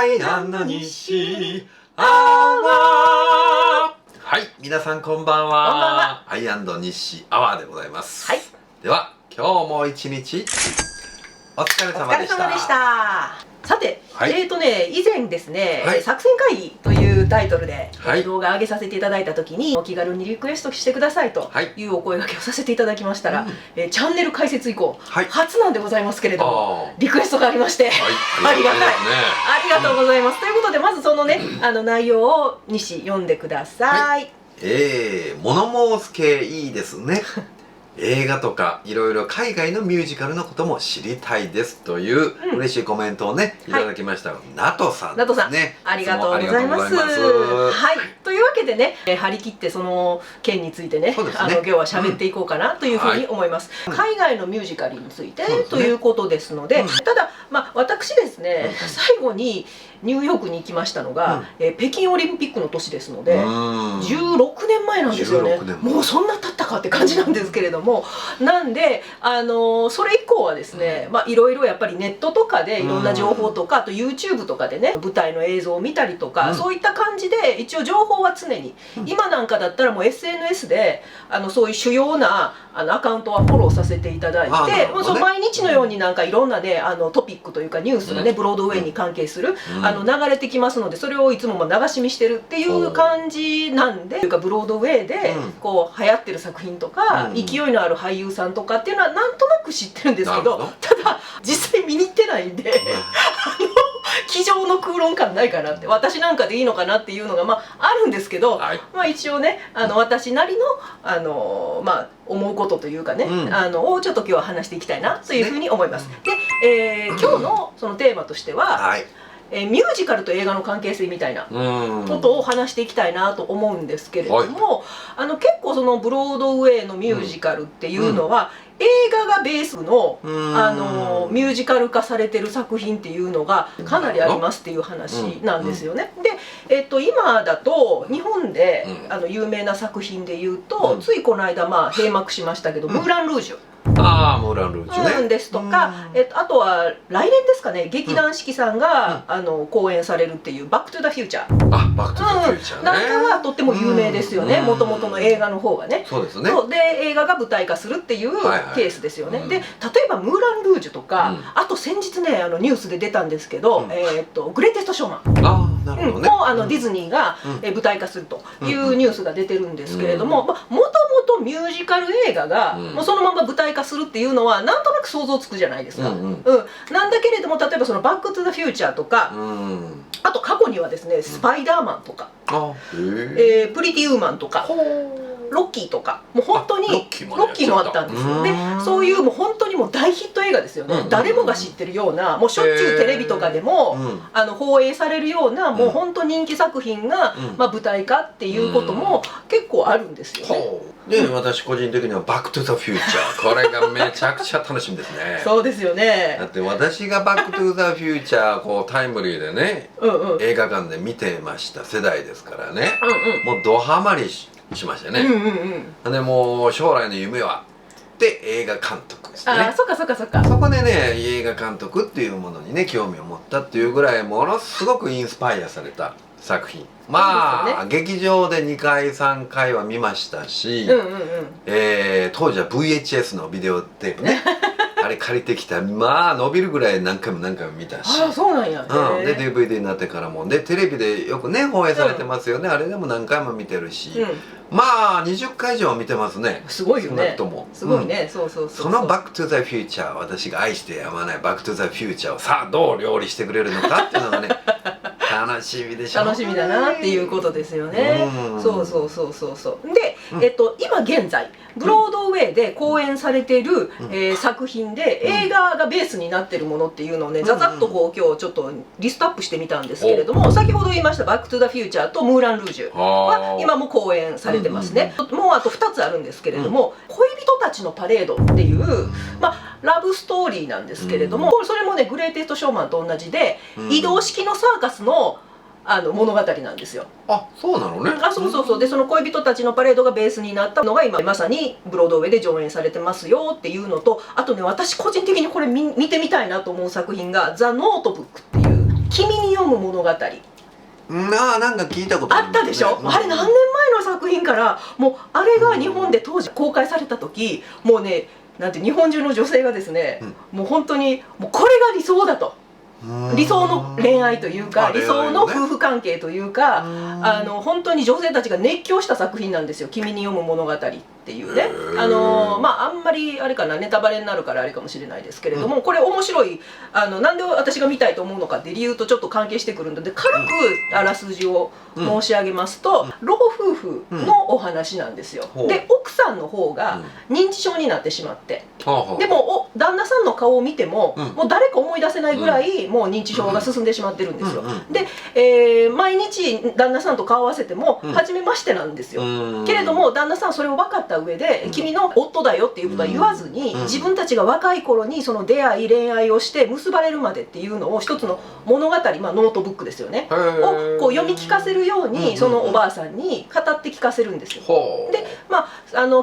アイアンド西アワー。はい、皆さんこんばんは。こんばんは。アイアンド西アワーでございます。はい。では今日も一日お疲れお疲れ様でした。様でした。さて、はい、以前ですね、はい作戦会議というタイトルで、はい動画上げさせていただいた時にお気軽にリクエストしてくださいというお声掛けをさせていただきましたら、チャンネル開設以降、はい、初なんでございますけれどもあーリクエストがありまして、はい、ありがたい、ですね。ありがとうございます、ということでまずそのね内容を西読んでください。物申す系いいですね。映画とかいろいろ海外のミュージカルのことも知りたいですという嬉しいコメントをね、いただきましたナトさんですね。ありがとうございます。はい、というわけでね、張り切ってその件についてね、今日は喋っていこうかなというふうに思います。海外のミュージカルについてということですので、ただ私ですね、最後にニューヨークに行きましたのが北京オリンピックの年ですので、16年前なんですよね。もうそんな経ったかって感じなんですけれども、なんでそれ以降はですね、いろいろやっぱりネットとかでいろんな情報とか、あと YouTube とかでね舞台の映像を見たりとか、そういった感じで一応情報は常に、今なんかだったらもう SNS でそういう主要なアカウントはフォローさせていただいて、その毎日のようになんかいろんなねトピックというかニュースがねブロードウェイに関係する流れてきますので、それをいつも流し見してるっていう感じなんで、というかブロードウェイでこう流行ってる作品とか勢いのある俳優さんとかっていうのはなんとなく知ってるんですけど、ただ実際見に行ってないんで机上の空論感ないかなって、私なんかでいいのかなっていうのがあるんですけど、一応ね私なりの思うことというかね、をちょっと今日は話していきたいなというふうに思います。で、今日のそのテーマとしては、ミュージカルと映画の関係性みたいなことを話していきたいなと思うんですけれども、結構そのブロードウェイのミュージカルっていうのは、映画がベースのミュージカル化されてる作品っていうのがかなりありますっていう話なんですよね。で、今だと日本で有名な作品でいうと、ついこの間閉幕しましたけど「ムーラン・ルージュ」ムーラン・ルージュねですとか、あとは来年ですかね、劇団四季さんが公演されるっていう「バック・トゥ・ザ・フューチャー」バック・トゥ・ザ・フューチャーね、なんかはとっても有名ですよね、もともとの映画の方がね。そうですね。で映画が舞台化するっていうケースですよね。で例えば「ムーラン・ルージュ」とか、あと先日ねニュースで出たんですけど「グレイテスト・ショーマン」もディズニーが舞台化するというニュースが出てるんですけれども、もともとミュージカル映画がもうそのまま舞台化するっていうのはなんとなく想像つくじゃないですか。なんだけれども、例えばその「バック・トゥ・ザ・フューチャー」とか、あと過去にはですね「スパイダーマン」とか「プリティ・ウーマン」とか。ロッキーとかもう本当にロッキーもあったんですよ。でそういうもう本当にもう大ヒット映画ですよね。誰もが知ってるような、もうしょっちゅうテレビとかでも放映されるようなもう本当人気作品が舞台化っていうことも結構あるんですよね。で私個人的には「バック・トゥ・ザ・フューチャー」これがめちゃくちゃ楽しみですね。そうですよね。だって私が「バック・トゥ・ザ・フューチャー」こうタイムリーでね映画館で見てました世代ですからね、もうドハマりしましたね。でもう将来の夢はで映画監督ですね。そっかそっかそっか。そこでね映画監督っていうものにね興味を持ったっていうぐらいものすごくインスパイアされた作品。劇場で2回3回は見ましたし、当時は VHS のビデオテープねあれ借りてきた伸びるぐらい何回も見たし、そうなんや。で DVD になってからもでテレビでよくね放映されてますよね。あれでも何回も見てるし、20回以上見てますね。すごいよね。少なくともすごいね。その「バック・トゥ・ザ・フューチャー」私が愛してやまない「バック・トゥ・ザ・フューチャー」をさあどう料理してくれるのかっていうのがね楽しみでしょ。楽しみだなっていうことですよね。そうで、今現在ブロードウェイで公演されている作品で映画がベースになってるものっていうのをねざざっとこう今日ちょっとリストアップしてみたんですけれども、先ほど言いました「バック・トゥ・ザ・フューチャー」と「ムーラン・ルージュ」は今も公演されてますね。もうあと2つあるんですけれども「恋人たちのパレード」っていうラブストーリーなんですけれども、それもねグレイテスト・ショーマンと同じで移動式のサーカスの物語なんですよ。そうなのね。そうでその恋人たちのパレードがベースになったのが今まさにブロードウェイで上演されてますよっていうのと、あとね私個人的にこれ見てみたいなと思う作品が「ザ・ノートブック」っていう君に読む物語」なんか聞いたことあったでしょ、あれ何年前の作品から、もうあれが日本で当時公開された時、もうね、なんて日本中の女性がですね、もう本当にもうこれが理想だと。理想の恋愛というか、理想の夫婦関係というか、本当に女性たちが熱狂した作品なんですよ「君に読む物語」っていうね。あんまりあれかな、ネタバレになるからあれかもしれないですけれども、これ面白い、なんで私が見たいと思うのかって理由とちょっと関係してくるので、軽くあらすじを申し上げますと、老夫婦のお話なんですよ。で、奥さんの方が認知症になってしまって、でも旦那さんの顔を見てももう誰か思い出せないぐらいもう認知症が進んでしまってるんですよ。で、毎日旦那さんと顔合わせても初めましてなんですよ。けれども旦那さんそれを分かった上で「君の夫だよ」っていうことは言わずに、自分たちが若い頃にその出会い恋愛をして結ばれるまでっていうのを一つの物語、ノートブックですよね、をこう読み聞かせるようにそのおばあさんに語って聞かせるんですよ。で、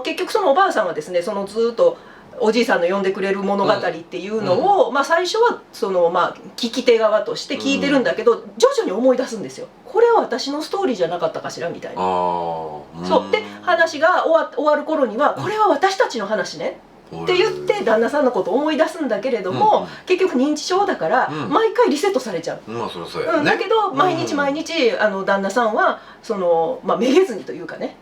結局そのおばあさんはですね、そのずっとおじいさんの読んでくれる物語っていうのを、最初はその聞き手側として聞いてるんだけど、徐々に思い出すんですよ。これは私のストーリーじゃなかったかしらみたいな。そうで、話が終わる頃にはこれは私たちの話ねって言って旦那さんのことを思い出すんだけれども、結局認知症だから毎回リセットされちゃう。だけど毎日毎日旦那さんはそのめげずにというかね。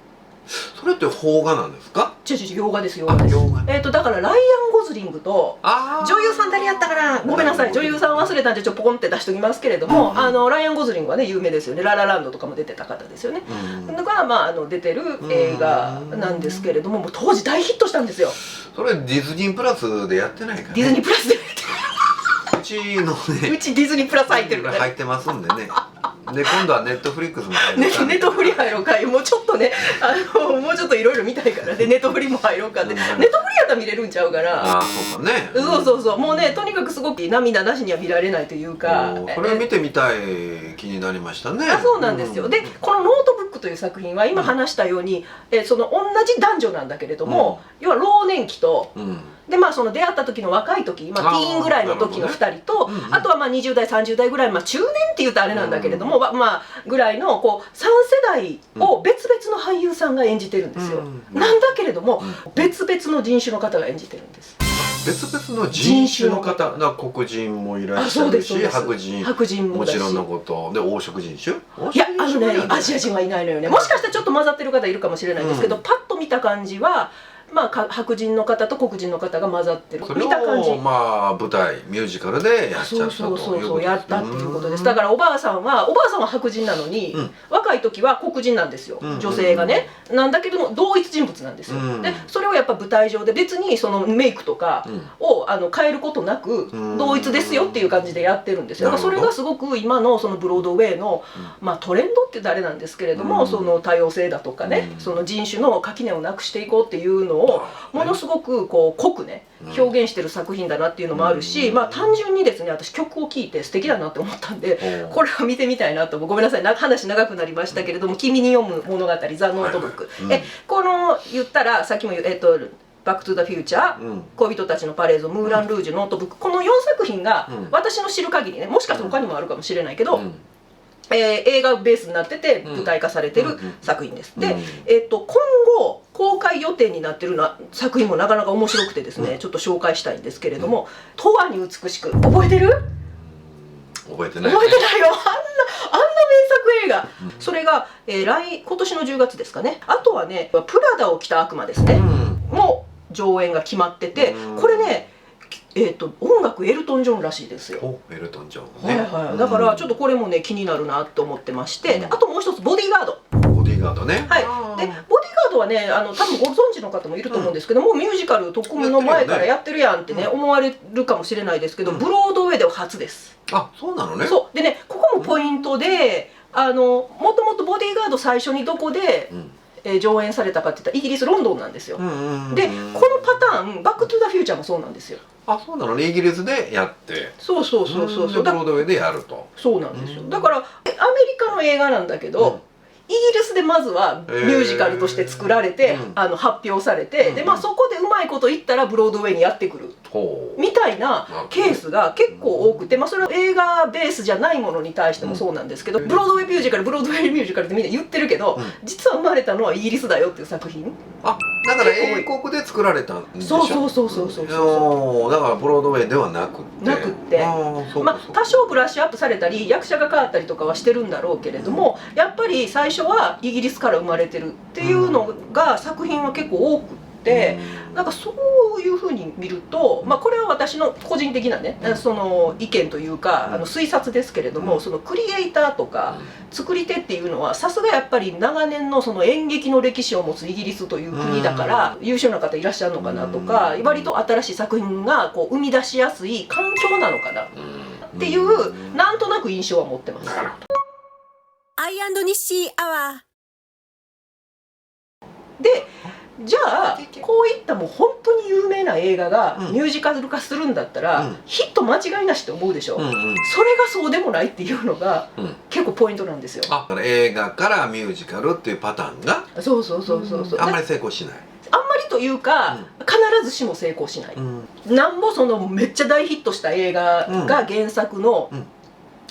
それって邦画なんですか？洋画です、洋画です。だからライアン・ゴズリングと女優さん誰やったかな、ごめんなさい、女優さん忘れたんでちょっとポコンって出しときますけれども、ライアン・ゴズリングはね有名ですよね。ララランドとかも出てた方ですよね。だから出てる映画なんですけれども、もう当時大ヒットしたんですよ。それディズニープラスでやってないからね。ディズニープラスでうちのね、うちディズニープラス入ってるから、入ってますんでね。で今度はネットフリックスも入ろうか、ネットフリ入ろうか、もうちょっとね、もうちょっといろいろ見たいからで、ネットフリも入ろうかで、ネットフリやったら見れるんちゃうかな。そうかね。そうもうね、とにかくすごく涙なしには見られないというか、これを見てみたい気になりましたね。そうなんですよ。でこの「ノートブック」という作品は今話したように、その同じ男女なんだけれども、要は老年期と、でその出会った時の若い時、ティーンぐらいの時の2人と、あとは20代30代ぐらい、中年っていうとあれなんだけれども、ぐらいのこう3世代を別々の俳優さんが演じてるんですよ。なんだけれども別々の人種の方が演じてるんです。別々の人種の方、黒人もいらっしゃるし、白人もちろんのことで、黄色人種、いやアジア人はいないのよね。もしかしたらちょっと混ざってる方いるかもしれないですけど、パッと見た感じは白人の方と黒人の方が混ざってる、見た感じ。舞台ミュージカルでやっちゃったそうやったっていうことです。だからおばあさんは白人なのに、若い時は黒人なんですよ、女性がね。なんだけども同一人物なんですよ。でそれをやっぱ舞台上で別にそのメイクとかを変えることなく同一ですよっていう感じでやってるんですよ。それがすごく今のそのブロードウェイのトレンドって言うとあれなんですけれども、その多様性だとかね、その人種の垣根をなくしていこうっていうのをものすごくこう濃くね表現してる作品だなっていうのもあるし、単純にですね、私曲を聴いて素敵だなって思ったんで、これは見てみたいなと。ごめんなさい、話長くなりましたけれども「君に読む物語」「ザ・ノートブック」この言ったらさっきもバック・トゥ・ザ・フューチャー、恋人たちのパレード、ムーラン・ルージュ、ノートブック、この4作品が私の知る限りね、もしかしたら他にもあるかもしれないけど、映画ベースになってて舞台化されてる作品です。で、今後公開予定になってる作品もなかなか面白くてですね、ちょっと紹介したいんですけれども「永遠に美しく」覚えてる？覚えてないよ。あんな名作映画、それが、今年の10月ですかね。あとはね「プラダを着た悪魔」ですね、もう上演が決まってて、これね音楽エルトン・ジョンらしいですよ。エルトン・ジョンね。だからちょっとこれもね気になるなと思ってまして、あともう一つボディーガード。ボディーガードね。はい。でボディーガードはね多分ご存知の方もいると思うんですけども、ミュージカル特訓の前からやってるやんってね思われるかもしれないですけど、ブロードウェイでは初です。あ、そうなのね。そうでね、ここもポイントで、もともとボディーガード最初にどこで上演されたかっていったらイギリス・ロンドンなんですよ。でこのパターンバック・トゥ・ザ・フューチャーもそうなんですよ。あ、そうなのね。イギリスでやって、そうブロードウェイでやると。そうなんですよ。だからアメリカの映画なんだけど、イギリスでまずはミュージカルとして作られて、発表されて、でそこでうまいこと言ったらブロードウェイにやってくる。みたいなケースが結構多くて、それは映画ベースじゃないものに対してもそうなんですけど、ブロードウェイミュージカルブロードウェイミュージカルってみんな言ってるけど、実は生まれたのはイギリスだよっていう作品。だから英国で作られたんでしょ。そうだからブロードウェイではなくって多少ブラッシュアップされたり役者が変わったりとかはしてるんだろうけれども、やっぱり最初はイギリスから生まれてるっていうのが作品は結構多くて、なんかそういうふうに見ると、これは私の個人的なねその意見というか推察ですけれども、そのクリエイターとか作り手っていうのはさすがやっぱり長年のその演劇の歴史を持つイギリスという国だから優秀な方いらっしゃるのかなとか、割と新しい作品がこう生み出しやすい環境なのかなっていうなんとなく印象は持ってます。アイ&ニッシーアワーでじゃあこういったもう本当に有名な映画がミュージカル化するんだったら、ヒット間違いなしって思うでしょ。それがそうでもないっていうのが結構ポイントなんですよ。映画からミュージカルっていうパターンがあんまり成功しない。あんまりというか、必ずしも成功しない。なんぼそのめっちゃ大ヒットした映画が原作の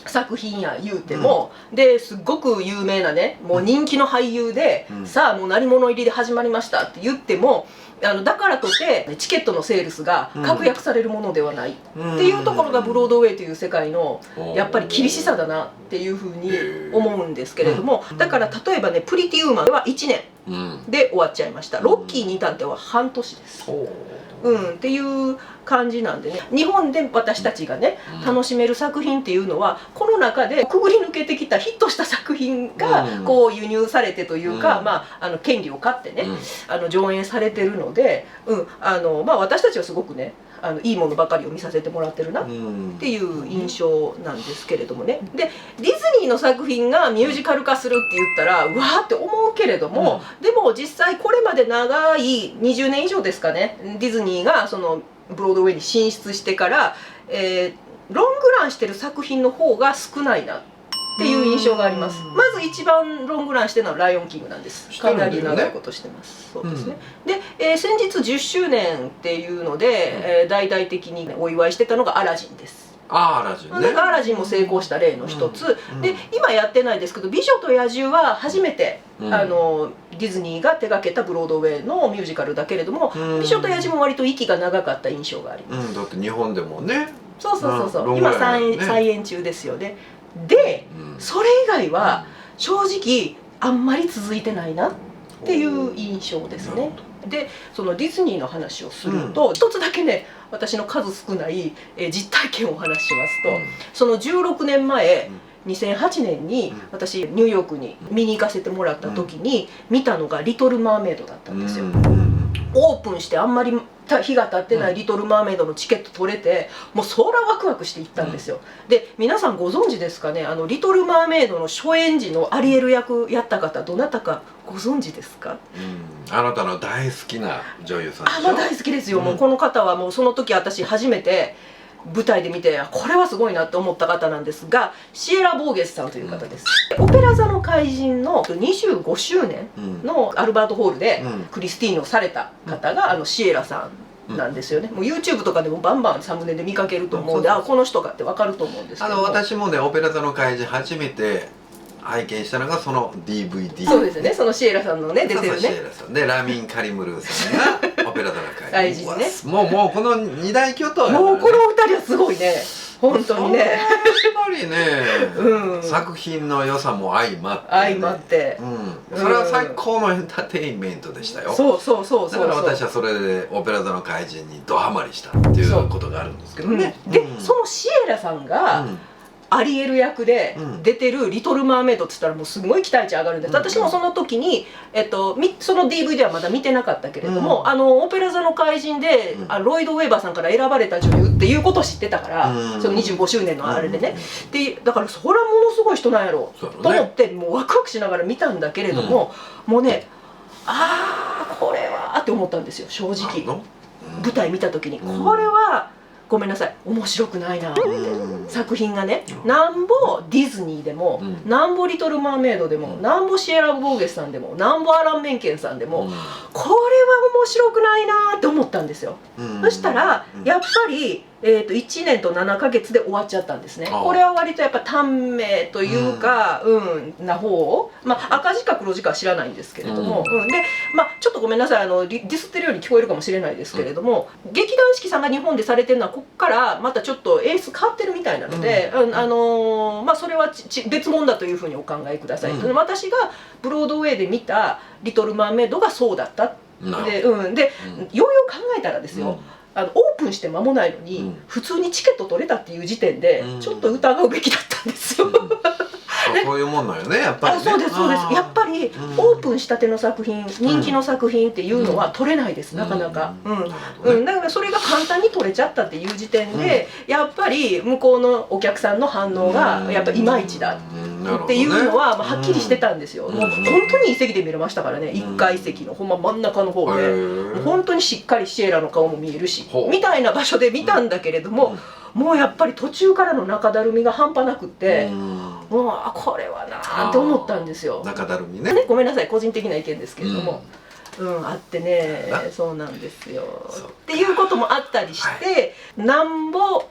作品や言うても、ですっごく有名なねもう人気の俳優で、さあもう鳴り物入りで始まりましたって言ってもだからとてチケットのセールスが確約されるものではないっていうところがブロードウェイという世界のやっぱり厳しさだなっていうふうに思うんですけれども、だから例えばね「プリティ・ウーマン」は1年で終わっちゃいました。ロッキーに至っては半年です。っていう感じなんでね、日本で私たちがね楽しめる作品っていうのはこの中でくぐり抜けてきたヒットした作品がこう輸入されてというか、権利を買ってね上演されてるので、私たちはすごくねいいものばかりを見させてもらってるなっていう印象なんですけれどもね。でディズニーの作品がミュージカル化するって言ったらうわーって思うけれども、でも実際これまで長い20年以上ですかね、ディズニーがそのブロードウェイに進出してから、ロングランしてる作品の方が少ないなっていう印象があります。まず一番ロングランしてるのは「ライオンキング」なんです。かなり長いことしてます。そうですね。で、先日10周年っていうので、大々的にお祝いしてたのが「アラジン」です。アラジンね。アラジンも成功した例の一つで、今やってないですけど「美女と野獣」は初めてディズニーが手掛けたブロードウェイのミュージカルだけれども、美女と野獣も割と息が長かった印象があります。だって日本でもね。そう今再演中ですよね。で、それ以外は正直あんまり続いてないなっていう印象ですね。でそのディズニーの話をすると、一つだけね私の数少ない実体験をお話ししますと、その16年前2008年に私ニューヨークに見に行かせてもらった時に見たのが「リトル・マーメイド」だったんですよ。オープンしてあんまり日が経ってない「リトル・マーメイド」のチケット取れて、もうそらワクワクして行ったんですよ。で皆さんご存知ですかね、リトル・マーメイドの初演時のアリエル役やった方どなたかご存知ですか？あなたの大好きな女優さんでしょ。大好きですよ。もうこの方はもうその時私初めて舞台で見てこれはすごいなって思った方なんですが、シエラ・ボーゲスさんという方です。オペラ座の怪人の25周年のアルバートホールでクリスティーヌをされた方がシエラさんなんですよね。もう YouTube とかでもバンバンサムネで見かけると思うんで、この人かって分かると思うんですけど、私もねオペラ座の怪人初めて拝見したのがその DVD。 そうですね、そのシエラさんのね出てるね。シエラさんでラミン・カリムルーさんがオペラ座の怪人ね。もうこの二大巨頭やもうこの二人はすごいね、本当にね。やっぱりね、作品の良さも相まって、それは最高のエンターテインメントでしたよ。そうだから私はそれでオペラ座の怪人にドハマりしたっていうことがあるんですけどね。でそのシエラさんがアリエル役で出てる「リトル・マーメイド」って言ったらもうすごい期待値上がるんです。私もその時に、その DVD はまだ見てなかったけれども、オペラ座の怪人でロイド・ウェーバーさんから選ばれた女優っていうことを知ってたから、その25周年のあれでね。でだからそれはものすごい人なんやろと思ってもうワクワクしながら見たんだけれども、もうねこれはって思ったんですよ正直。舞台見た時にこれはごめんなさい面白くないなって作品がね、なんぼディズニーでも、なんぼリトル・マーメイドでも、なんぼシエラ・ボーゲスさんでも、なんぼアラン・メンケンさんでも、これは面白くないなって思ったんですよ。そしたらやっぱり1年と7ヶ月で終わっちゃったんですね。これは割とやっぱ短命というか、な方、赤字か黒字かは知らないんですけれども、でちょっとごめんなさいディスってるように聞こえるかもしれないですけれども、劇団四季さんが日本でされてるのはこっからまたちょっと演出変わってるみたいなので、それは別物だというふうにお考えください。私がブロードウェイで見た「リトル・マーメイド」がそうだったで、ようよう考えたらですよ、オープンして間もないのに、普通にチケット取れたっていう時点でちょっと疑うべきだったんですよ。そういうもんなんよね、やっぱりね。そうですそうです。やっぱりオープンしたての作品、人気の作品っていうのは取れないです、なかなか。だからそれが簡単に取れちゃったっていう時点で、やっぱり向こうのお客さんの反応がやっぱいまいちだっていうのははっきりしてたんですよ。もう本当にいい席で見れましたからね、1階席のほんま真ん中の方で、もう本当にしっかりシエラの顔も見えるしみたいな場所で見たんだけれども、もうやっぱり途中からの中だるみが半端なくって、もうこれはなーって思ったんですよ。中だるみね。ごめんなさい個人的な意見ですけれども、あってね、そうなんですよっていうこともあったりして、なんぼ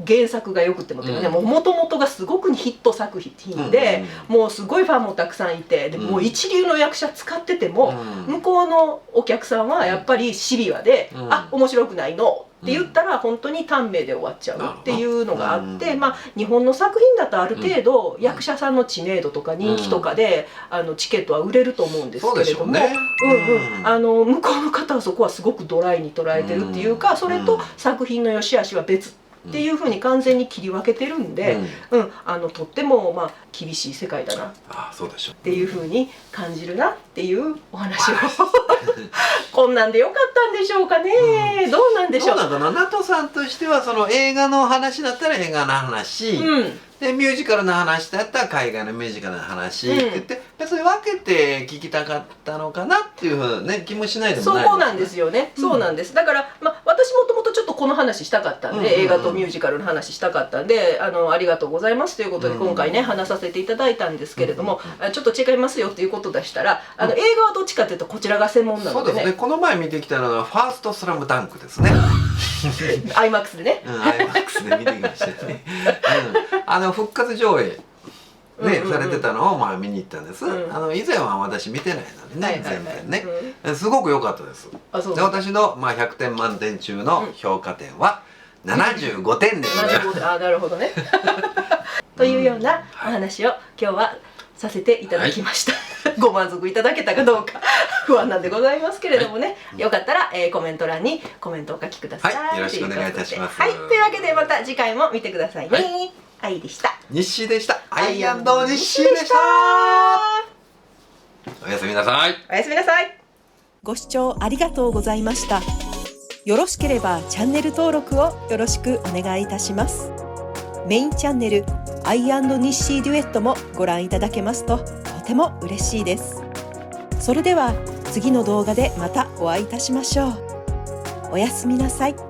原作がよくてももともとがすごくヒット作品で、もうすごいファンもたくさんいて、でもう一流の役者使ってても、向こうのお客さんはやっぱりシビアで「あ面白くないの」って言ったら本当に短命で終わっちゃうっていうのがあって、日本の作品だとある程度役者さんの知名度とか人気とかでチケットは売れると思うんですけれども、向こうの方はそこはすごくドライに捉えてるっていうか、それと作品の良し悪しは別っていうふうに完全に切り分けてるんで、とっても厳しい世界だなっていうふうに感じるなっていうお話をこんなんでよかったんでしょうかね。どうなんでしょう。どうなのかな、ナトさんとしてはその映画の話だったら映画の話、でミュージカルの話だったら海外のミュージカルの話って言って、別に分けて聞きたかったのかなっていうふうな気もしないでもないですね。そうなんですよね。そうなんです。だから私もともとちょっとこの話したかったんで、映画とミュージカルの話したかったんで、ありがとうございますということで今回ね話させていただいたんですけれども、ちょっと違いますよっていうことでしたら、映画はどっちかというとこちらが専門なのでね。そうですね。この前見てきたのはファーストスラムダンクですね。IMAX でね。IMAX で見てきましたね。復活上映されてたのを見に行ったんです。以前は私見てないのでね、全然ね、すごく良かったです。で私の100点満点中の評価点は75点でございます。なるほどね。というようなお話を今日はさせていただきました。ご満足いただけたかどうか不安なんでございますけれどもね、よかったらコメント欄にコメントをお書きください。よろしくお願いいたします。はい、というわけでまた次回も見てくださいね。愛でした。日誌でした。アイ&日誌でした。おやすみなさい。おやすみなさい。ご視聴ありがとうございました。よろしければチャンネル登録をよろしくお願いいたします。メインチャンネルアイ&日誌デュエットもご覧いただけますととても嬉しいです。それでは次の動画でまたお会いいたしましょう。おやすみなさい。